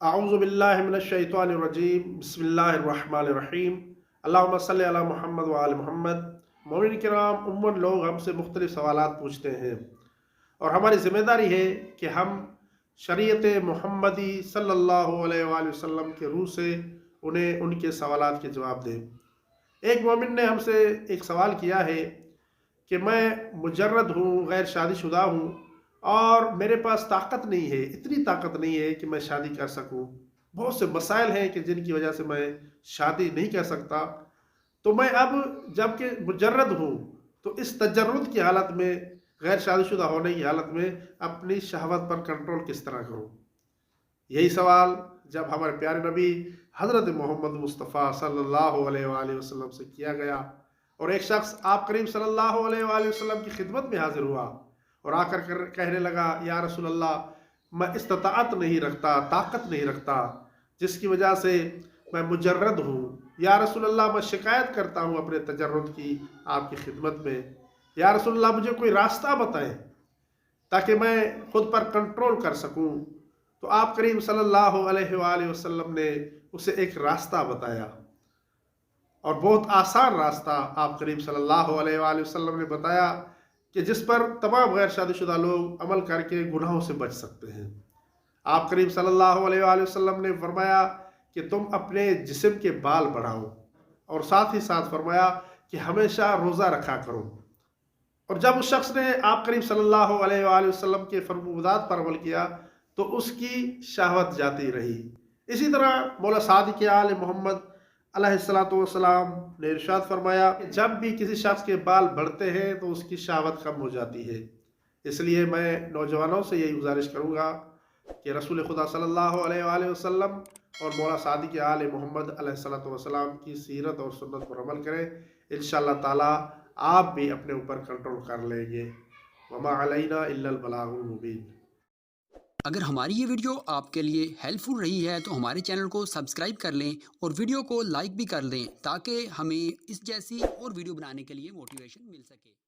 अऊज़ु बिल्लाहि मिनश्शैतानिर्रजीम बिस्मिल्लाहिर्रहमानिर्रहीम अल्लाहुम्मा सल्लि अला मुहम्मद व आले मुहम्मद। मोमिन किराम, उम्मन लोग हमसे मुख्तलिफ सवालात पूछते हैं और हमारी ज़िम्मेदारी है कि हम शरीयत मुहम्मदी सल्लल्लाहु अलैहि वसल्लम के रूह से उन्हें उनके सवालात के जवाब दें। एक मोमिन ने हमसे एक सवाल किया है कि मैं मुजर्रद हूँ, गैर शादीशुदा हूँ और मेरे पास ताकत नहीं है, इतनी ताकत नहीं है कि मैं शादी कर सकूं। बहुत से मसाइल हैं कि जिनकी वजह से मैं शादी नहीं कर सकता। तो मैं अब जबकि मुजर्रद हूँ, तो इस तजर्रुद की हालत में, गैर शादीशुदा होने की हालत में अपनी शहवत पर कंट्रोल किस तरह करूँ। यही सवाल जब हमारे प्यारे नबी हज़रत मोहम्मद मुस्तफ़ा सल्लल्लाहु अलैहि वसल्लम से किया गया और एक शख्स आप करीम सल्लल्लाहु अलैहि वसल्लम की खिदमत में हाजिर हुआ और कहने लगा, या रसूल अल्लाह, मैं इस्तिताअत नहीं रखता, ताकत नहीं रखता, जिसकी वजह से मैं मुजर्रद हूँ। या रसूल अल्लाह, मैं शिकायत करता हूँ अपने तजर्रुद की आपकी खिदमत में। या रसूल अल्लाह, मुझे कोई रास्ता बताएं ताकि मैं खुद पर कंट्रोल कर सकूं। तो आप करीम सल्लल्लाहु अलैहि वसल्लम ने उसे एक रास्ता बताया और बहुत आसान रास्ता आप करीम सल्लल्लाहु अलैहि वसल्लम ने बताया कि जिस पर तमाम गैर शादीशुदा लोग अमल करके गुनाहों से बच सकते हैं। आप करीम सल्लल्लाहु अलैहि वसल्लम ने फरमाया कि तुम अपने जिस्म के बाल बढ़ाओ और साथ ही साथ फरमाया कि हमेशा रोज़ा रखा करो। और जब उस शख्स ने आप करीम सल्लल्लाहु अलैहि वसल्लम के फरमात पर अमल किया तो उसकी शहवत जाती रही। इसी तरह मौला सादिक आल मोहम्मद अलैहिस्सलातु वस्सलाम ने इरशाद फरमाया कि जब भी किसी शख्स के बाल बढ़ते हैं तो उसकी शहवत कम हो जाती है। इसलिए मैं नौजवानों से यही गुजारिश करूँगा कि रसूल खुदा सल्लल्लाहु अलैहि वसल्लम और मौला सादिक आल मोहम्मद अलैहिस्सलातु वस्सलाम की सीरत और सुन्नत पर अमल करें। इंशाअल्लाह ताला आप भी अपने ऊपर कंट्रोल कर लेंगे। वमा अलैना इल्लल बलागुल मुबीन। अगर हमारी ये वीडियो आपके लिए हेल्पफुल रही है तो हमारे चैनल को सब्सक्राइब कर लें और वीडियो को लाइक भी कर दें ताकि हमें इस जैसी और वीडियो बनाने के लिए मोटिवेशन मिल सके।